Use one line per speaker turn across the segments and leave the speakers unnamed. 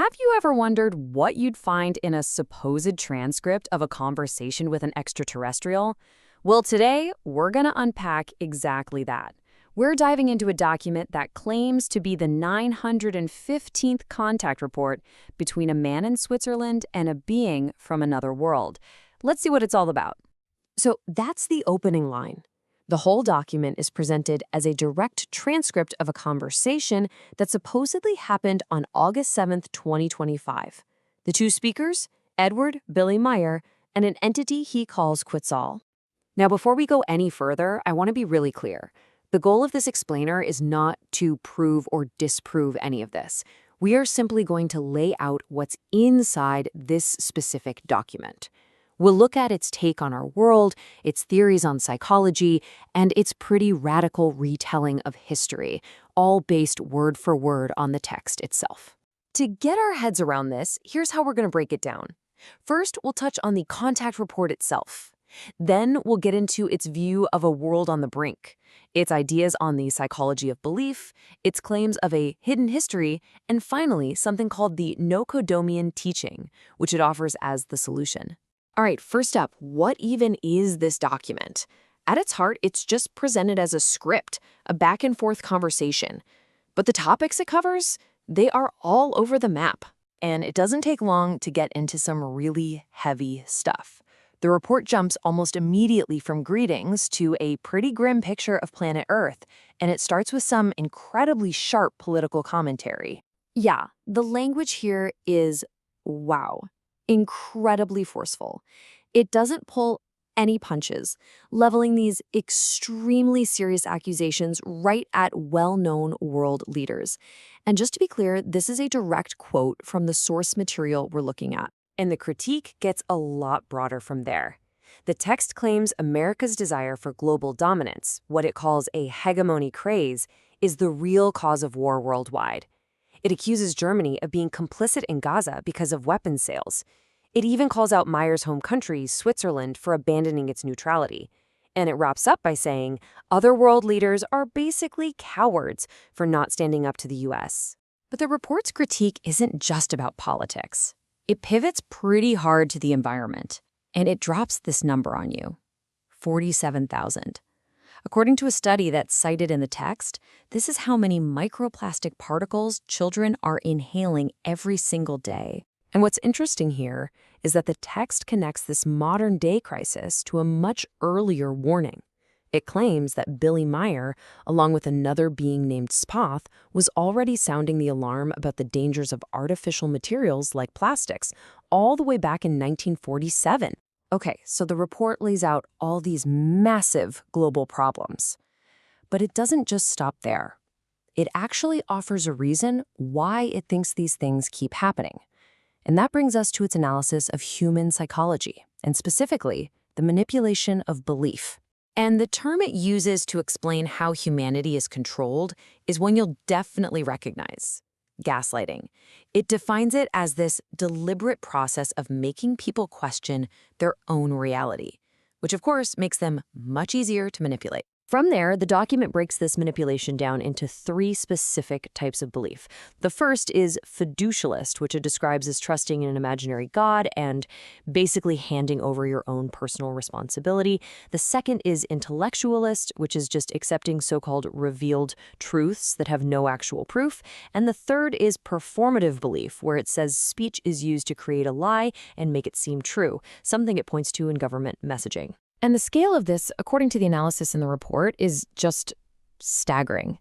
Have you ever wondered what you'd find in a supposed transcript of a conversation with an extraterrestrial? Well, today, we're going to unpack exactly that. We're diving into a document that claims to be the 915th contact report between a man in Switzerland and a being from another world. Let's see what it's all about. So that's the opening line. The whole document is presented as a direct transcript of a conversation that supposedly happened on August 7th, 2025. The two speakers, Eduard, Billy Meier, and an entity he calls Quetzal. Now, before we go any further, I want to be really clear. The goal of this explainer is not to prove or disprove any of this. We are simply going to lay out what's inside this specific document. We'll look at its take on our world, its theories on psychology, and its pretty radical retelling of history, all based word for word on the text itself. To get our heads around this, here's how we're going to break it down. First, we'll touch on the contact report itself. Then we'll get into its view of a world on the brink, its ideas on the psychology of belief, its claims of a hidden history, and finally, something called the no-codomian teaching, which it offers as the solution. All right, first up, what even is this document? At its heart, it's just presented as a script, a back-and-forth conversation. But the topics it covers, they are all over the map. And it doesn't take long to get into some really heavy stuff. The report jumps almost immediately from greetings to a pretty grim picture of planet Earth, and it starts with some incredibly sharp political commentary. Yeah, the language here is wow. Incredibly forceful. It doesn't pull any punches, leveling these extremely serious accusations right at well-known world leaders. And just to be clear, this is a direct quote from the source material we're looking at. And the critique gets a lot broader from there. The text claims America's desire for global dominance, what it calls a hegemony craze, is the real cause of war worldwide. It accuses Germany of being complicit in Gaza because of weapons sales. It even calls out Meier's home country, Switzerland, for abandoning its neutrality. And it wraps up by saying other world leaders are basically cowards for not standing up to the U.S. But the report's critique isn't just about politics. It pivots pretty hard to the environment, and it drops this number on you, 47,000. According to a study that's cited in the text, this is how many microplastic particles children are inhaling every single day. And what's interesting here is that the text connects this modern-day crisis to a much earlier warning. It claims that Billy Meier, along with another being named Spoth, was already sounding the alarm about the dangers of artificial materials like plastics all the way back in 1947. Okay, so the report lays out all these massive global problems. But it doesn't just stop there. It actually offers a reason why it thinks these things keep happening. And that brings us to its analysis of human psychology, and specifically, the manipulation of belief. And the term it uses to explain how humanity is controlled is one you'll definitely recognize: gaslighting. It defines it as this deliberate process of making people question their own reality, which of course makes them much easier to manipulate. From there, the document breaks this manipulation down into three specific types of belief. The first is fiducialist, which it describes as trusting in an imaginary god and basically handing over your own personal responsibility. The second is intellectualist, which is just accepting so-called revealed truths that have no actual proof. And the third is performative belief, where it says speech is used to create a lie and make it seem true, something it points to in government messaging. And the scale of this, according to the analysis in the report, is just staggering.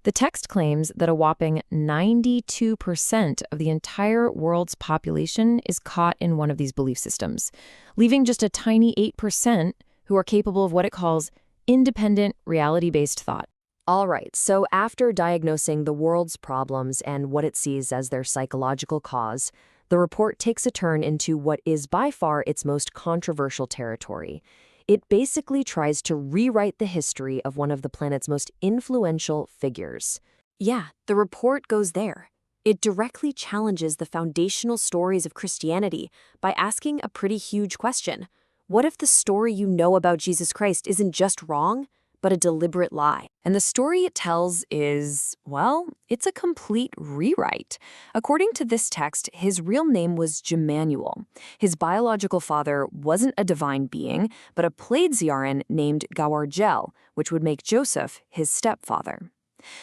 The text claims that a whopping 92% of the entire world's population is caught in one of these belief systems, leaving just a tiny 8% who are capable of what it calls independent, reality-based thought. All right, so after diagnosing the world's problems and what it sees as their psychological cause, the report takes a turn into what is by far its most controversial territory. It basically tries to rewrite the history of one of the planet's most influential figures. Yeah, the report goes there. It directly challenges the foundational stories of Christianity by asking a pretty huge question. What if the story you know about Jesus Christ isn't just wrong, but a deliberate lie. And the story it tells is, well, it's a complete rewrite. According to this text, his real name was Jemanuel. His biological father wasn't a divine being, but a Plejaren named Gawargel, which would make Joseph his stepfather.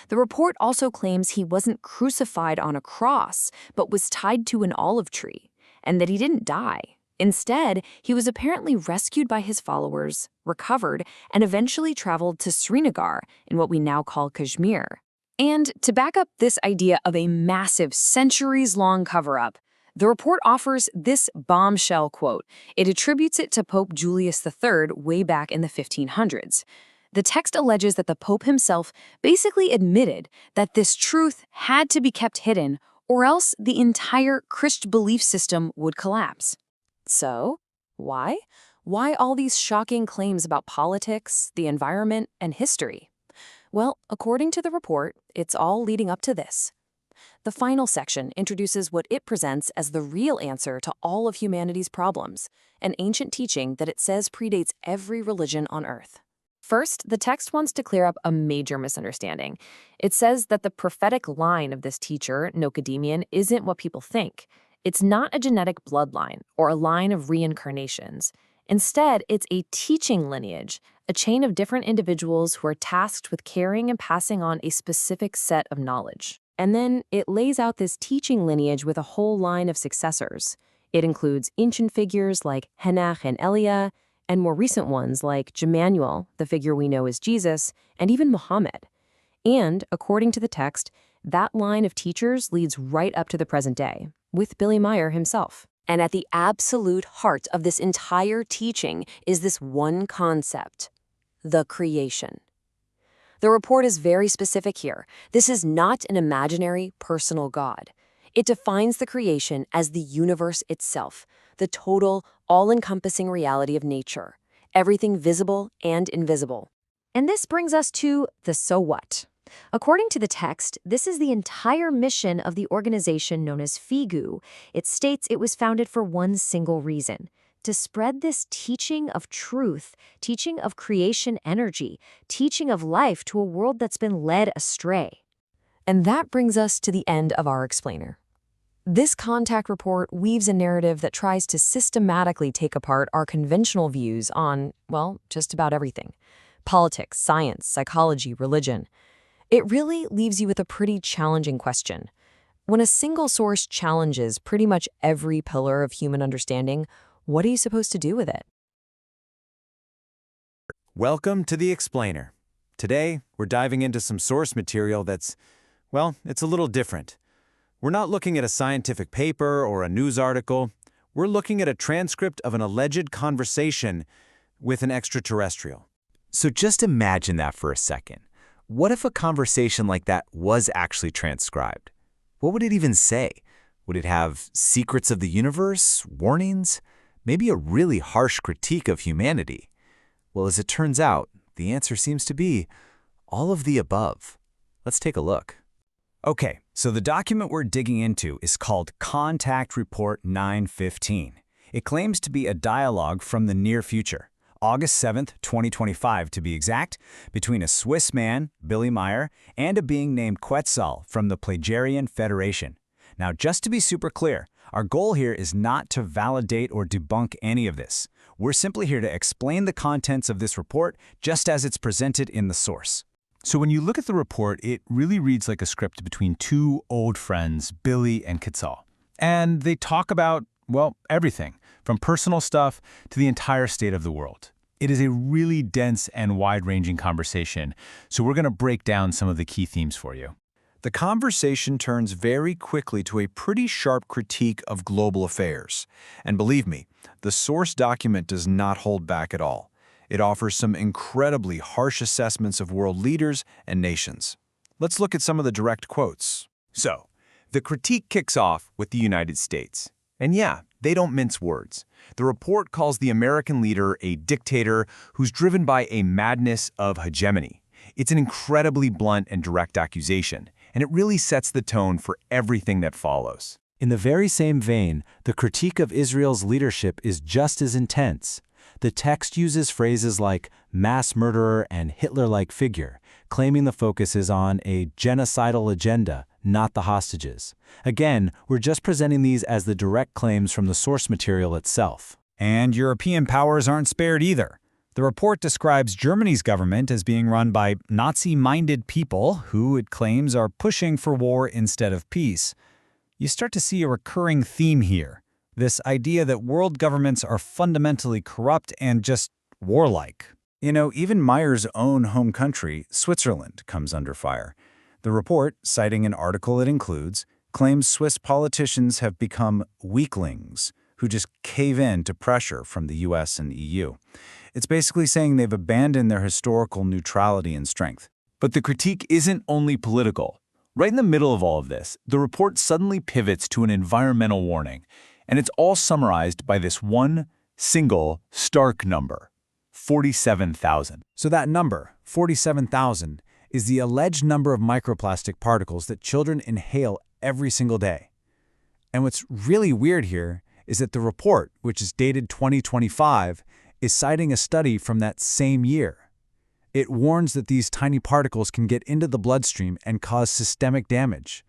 The report also claims he wasn't crucified on a cross, but was tied to an olive tree, and that he didn't die. Instead, he was apparently rescued by his followers, recovered, and eventually traveled to Srinagar in what we now call Kashmir. And to back up this idea of a massive, centuries-long cover-up, the report offers this bombshell quote. It attributes it to Pope Julius III way back in the 1500s. The text alleges that the Pope himself basically admitted that this truth had to be kept hidden, or else the entire Christian belief system would collapse. So, why? Why all these shocking claims about politics, the environment, and history? Well, according to the report, it's all leading up to this. The final section introduces what it presents as the real answer to all of humanity's problems, an ancient teaching that it says predates every religion on Earth. First, the text wants to clear up a major misunderstanding. It says that the prophetic line of this teacher, Nocademian, isn't what people think. It's not a genetic bloodline or a line of reincarnations. Instead, it's a teaching lineage, a chain of different individuals who are tasked with carrying and passing on a specific set of knowledge. And then it lays out this teaching lineage with a whole line of successors. It includes ancient figures like Henoch and Eliah, and more recent ones like Jemanuel, the figure we know as Jesus, and even Muhammad. And, according to the text, that line of teachers leads right up to the present day, with Billy Meier himself. And at the absolute heart of this entire teaching is this one concept: the creation. The report is very specific here. This is not an imaginary, personal God. It defines the creation as the universe itself, the total, all-encompassing reality of nature, everything visible and invisible. And this brings us to the so what. According to the text, this is the entire mission of the organization known as FIGU. It states it was founded for one single reason: to spread this teaching of truth, teaching of creation energy, teaching of life to a world that's been led astray. And that brings us to the end of our explainer. This contact report weaves a narrative that tries to systematically take apart our conventional views on, well, just about everything: politics, science, psychology, religion. It really leaves you with a pretty challenging question. When a single source challenges pretty much every pillar of human understanding, what are you supposed to do with it?
Welcome to the Explainer. Today, we're diving into some source material that's, well, it's a little different. We're not looking at a scientific paper or a news article. We're looking at a transcript of an alleged conversation with an extraterrestrial.
So just imagine that for a second. What if a conversation like that was actually transcribed? What would it even say? Would it have secrets of the universe, warnings, maybe a really harsh critique of humanity? Well, as it turns out, the answer seems to be all of the above. Let's take a look.
Okay, so the document we're digging into is called Contact Report 915. It claims to be a dialogue from the near future, August 7th, 2025 to be exact, between a Swiss man, Billy Meier, and a being named Quetzal from the Plejaren Federation. Now, just to be super clear, our goal here is not to validate or debunk any of this. We're simply here to explain the contents of this report just as it's presented in the source.
So when you look at the report, it really reads like a script between two old friends, Billy and Quetzal. And they talk about, well, everything, from personal stuff to the entire state of the world. It is a really dense and wide-ranging conversation, so we're going to break down some of the key themes for you.
The conversation turns very quickly to a pretty sharp critique of global affairs. And believe me, the source document does not hold back at all. It offers some incredibly harsh assessments of world leaders and nations. Let's look at some of the direct quotes.
So, the critique kicks off with the United States. And yeah, they don't mince words. The report calls the American leader a dictator who's driven by a madness of hegemony. It's an incredibly blunt and direct accusation, and it really sets the tone for everything that follows.
In the very same vein, the critique of Israel's leadership is just as intense.
The text uses phrases like mass murderer and Hitler-like figure, claiming the focus is on a genocidal agenda, not the hostages. Again, we're just presenting these as the direct claims from the source material itself.
And European powers aren't spared either. The report describes Germany's government as being run by Nazi-minded people who, it claims, are pushing for war instead of peace. You start to see a recurring theme here, this idea that world governments are fundamentally corrupt and just warlike. Even Meier's own home country, Switzerland, comes under fire. The report, citing an article it includes, claims Swiss politicians have become weaklings who just cave in to pressure from the US and EU. It's basically saying they've abandoned their historical neutrality and strength.
But the critique isn't only political. Right in the middle of all of this, the report suddenly pivots to an environmental warning, and it's all summarized by this one single stark number, 47,000.
So that number, 47,000, is the alleged number of microplastic particles that children inhale every single day. And what's really weird here is that the report, which is dated 2025, is citing a study from that same year. It warns that these tiny particles can get into the bloodstream and cause systemic damage.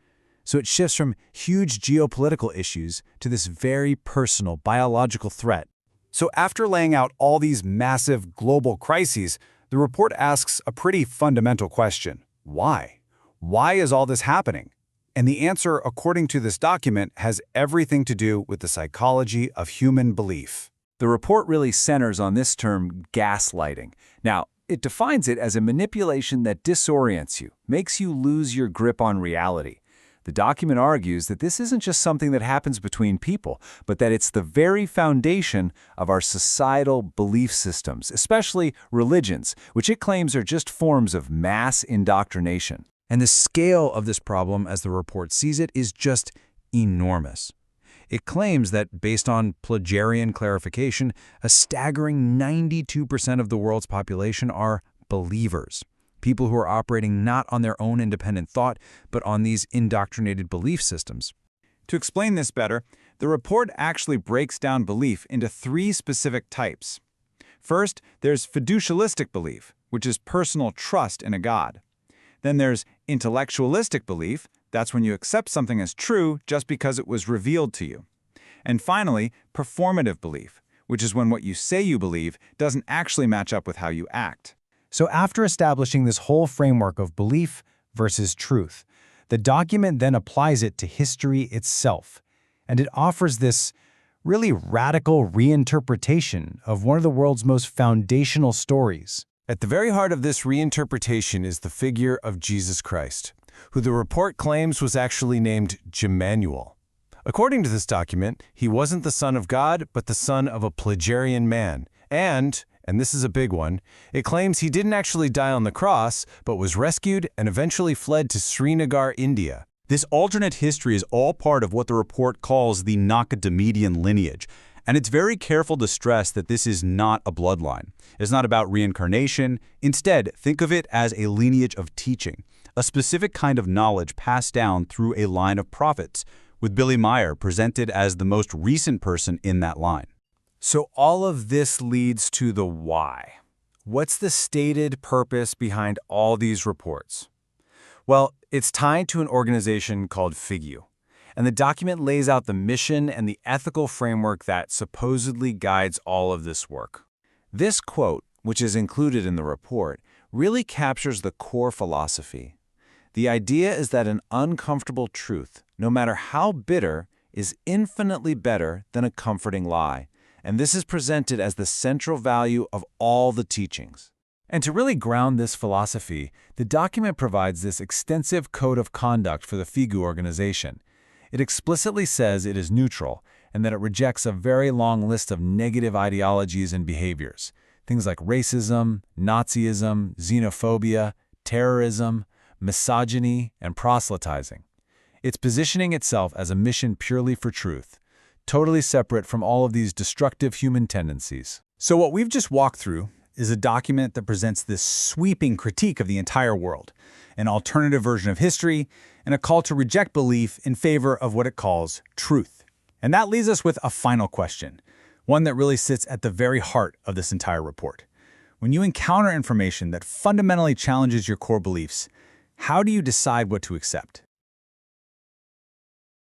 So it shifts from huge geopolitical issues to this very personal biological threat.
So after laying out all these massive global crises, the report asks a pretty fundamental question. Why? Why is all this happening? And the answer, according to this document, has everything to do with the psychology of human belief.
The report really centers on this term, gaslighting. Now, it defines it as a manipulation that disorients you, makes you lose your grip on reality. The document argues that this isn't just something that happens between people, but that it's the very foundation of our societal belief systems, especially religions, which it claims are just forms of mass indoctrination.
And the scale of this problem, as the report sees it, is just enormous. It claims that, based on Plejaren clarification, a staggering 92% of the world's population are believers, people who are operating not on their own independent thought, but on these indoctrinated belief systems.
To explain this better, the report actually breaks down belief into 3 specific types. First, there's fiducialistic belief, which is personal trust in a God. Then there's intellectualistic belief. That's when you accept something as true just because it was revealed to you. And finally, performative belief, which is when what you say you believe doesn't actually match up with how you act.
So after establishing this whole framework of belief versus truth, the document then applies it to history itself. And it offers this really radical reinterpretation of one of the world's most foundational stories.
At the very heart of this reinterpretation is the figure of Jesus Christ, who the report claims was actually named Jemmanuel. According to this document, he wasn't the son of God, but the son of a Plejaren man. And this is a big one, it claims he didn't actually die on the cross, but was rescued and eventually fled to Srinagar, India.
This alternate history is all part of what the report calls the Nakadamidian lineage, and it's very careful to stress that this is not a bloodline. It's not about reincarnation. Instead, think of it as a lineage of teaching, a specific kind of knowledge passed down through a line of prophets, with Billy Meier presented as the most recent person in that line.
So all of this leads to the why. What's the stated purpose behind all these reports? Well, it's tied to an organization called FIGU, and the document lays out the mission and the ethical framework that supposedly guides all of this work. This quote, which is included in the report, really captures the core philosophy. The idea is that an uncomfortable truth, no matter how bitter, is infinitely better than a comforting lie. And this is presented as the central value of all the teachings. And to really ground this philosophy, the document provides this extensive code of conduct for the FIGU organization. It explicitly says it is neutral and that it rejects a very long list of negative ideologies and behaviors, things like racism, Nazism, xenophobia, terrorism, misogyny, and proselytizing. It's positioning itself as a mission purely for truth, totally separate from all of these destructive human tendencies.
So what we've just walked through is a document that presents this sweeping critique of the entire world, an alternative version of history, and a call to reject belief in favor of what it calls truth. And that leaves us with a final question. one that really sits at the very heart of this entire report. When you encounter information that fundamentally challenges your core beliefs, how do you decide what to accept?